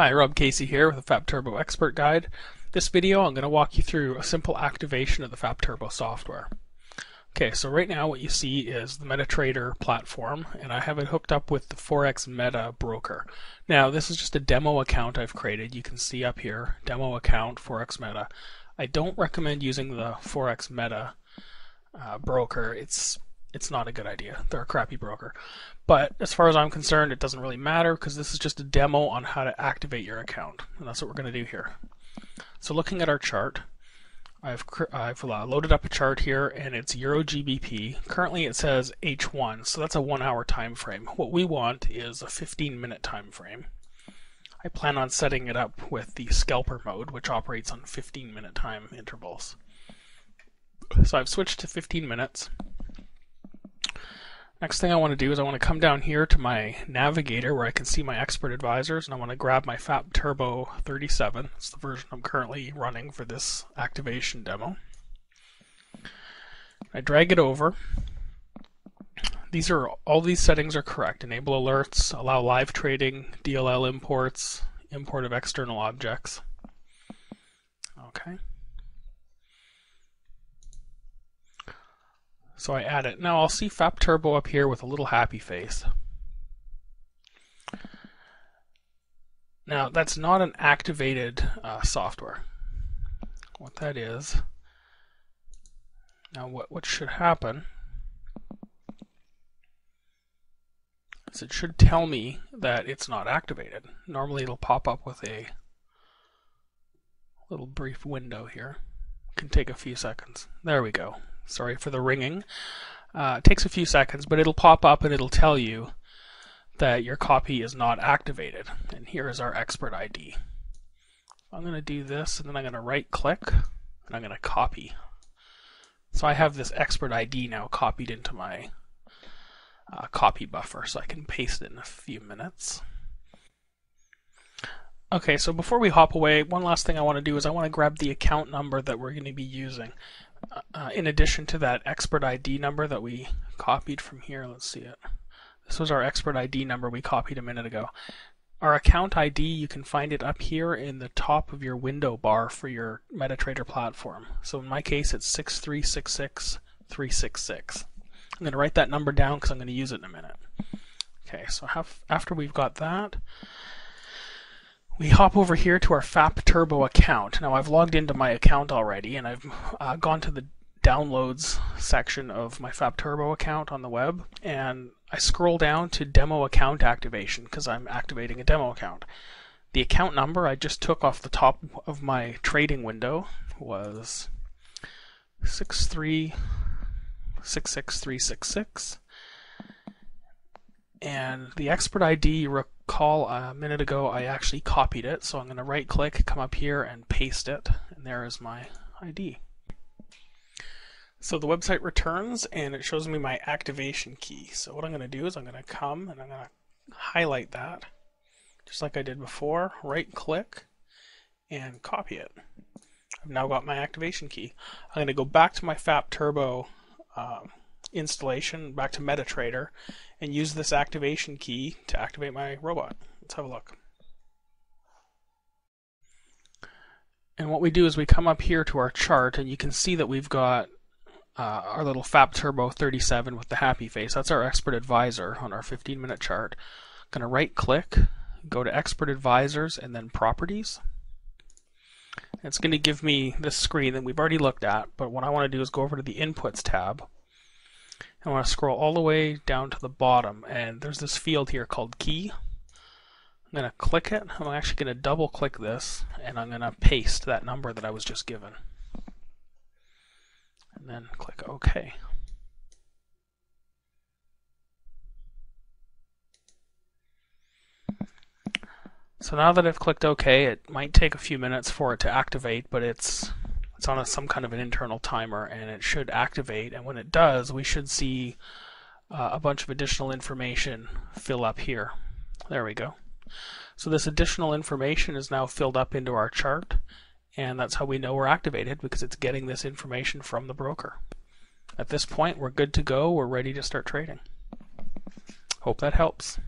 Hi, Rob Casey here with the FAP Turbo Expert Guide. This video I'm going to walk you through a simple activation of the FAP Turbo software. Okay, so right now what you see is the MetaTrader platform, and I have it hooked up with the Forex Meta broker. Now this is just a demo account I've created. You can see up here, demo account Forex Meta. I don't recommend using the Forex Meta broker. It's not a good idea. They're a crappy broker. But as far as I'm concerned, it doesn't really matter because this is just a demo on how to activate your account. And that's what we're going to do here. So looking at our chart, I've loaded up a chart here, and it's Euro GBP. Currently it says H1, so that's a 1 hour time frame. What we want is a 15-minute time frame. I plan on setting it up with the scalper mode, which operates on 15-minute time intervals. So I've switched to 15 minutes. Next thing I want to do is I want to come down here to my navigator where I can see my expert advisors, and I want to grab my FAP Turbo 37. It's the version I'm currently running for this activation demo. I drag it over. All these settings are correct. Enable alerts, allow live trading, DLL imports, import of external objects. Okay. So I add it. Now I'll see FAP Turbo up here with a little happy face. Now that's not an activated software. What that is, now what should happen is it should tell me that it's not activated. Normally it'll pop up with a little brief window here. It can take a few seconds. There we go. Sorry for the ringing. It takes a few seconds, but it'll pop up and it'll tell you that your copy is not activated. And here is our expert ID. I'm going to do this, and then I'm going to right click, and I'm going to copy. So I have this expert ID now copied into my copy buffer, so I can paste it in a few minutes. Okay, so before we hop away, one last thing I want to do is I want to grab the account number that we're going to be using. In addition to that expert ID number that we copied from here, let's see it. This was our expert ID number we copied a minute ago. Our account ID, you can find it up here in the top of your window bar for your MetaTrader platform. So in my case, it's 6366366. I'm going to write that number down because I'm going to use it in a minute. Okay, so after we've got that, we hop over here to our FAP Turbo account. Now I've logged into my account already, and I've gone to the downloads section of my FAP Turbo account on the web, and I scroll down to demo account activation because I'm activating a demo account. The account number I just took off the top of my trading window was 6366366. And the expert ID, you recall a minute ago, I actually copied it. So I'm going to right click, come up here and paste it. And there is my ID. So the website returns and it shows me my activation key. So what I'm going to do is I'm going to come and I'm going to highlight that. Just like I did before, right click and copy it. I've now got my activation key. I'm going to go back to my FAP Turbo installation, back to MetaTrader, and use this activation key to activate my robot. Let's have a look. And what we do is we come up here to our chart, and you can see that we've got our little FAP Turbo 37 with the happy face. That's our expert advisor on our 15-minute chart. I'm going to right click, go to expert advisors, and then properties. It's going to give me this screen that we've already looked at, but what I want to do is go over to the inputs tab. I want to scroll all the way down to the bottom, and there's this field here called key. I'm going to click it. I'm actually going to double click this, and I'm going to paste that number that I was just given. And then click OK. So now that I've clicked OK, it might take a few minutes for it to activate, but it's on some kind of an internal timer, and it should activate, and when it does we should see a bunch of additional information fill up here. There we go. So this additional information is now filled up into our chart, and that's how we know we're activated, because it's getting this information from the broker. At this point we're good to go. We're ready to start trading. Hope that helps.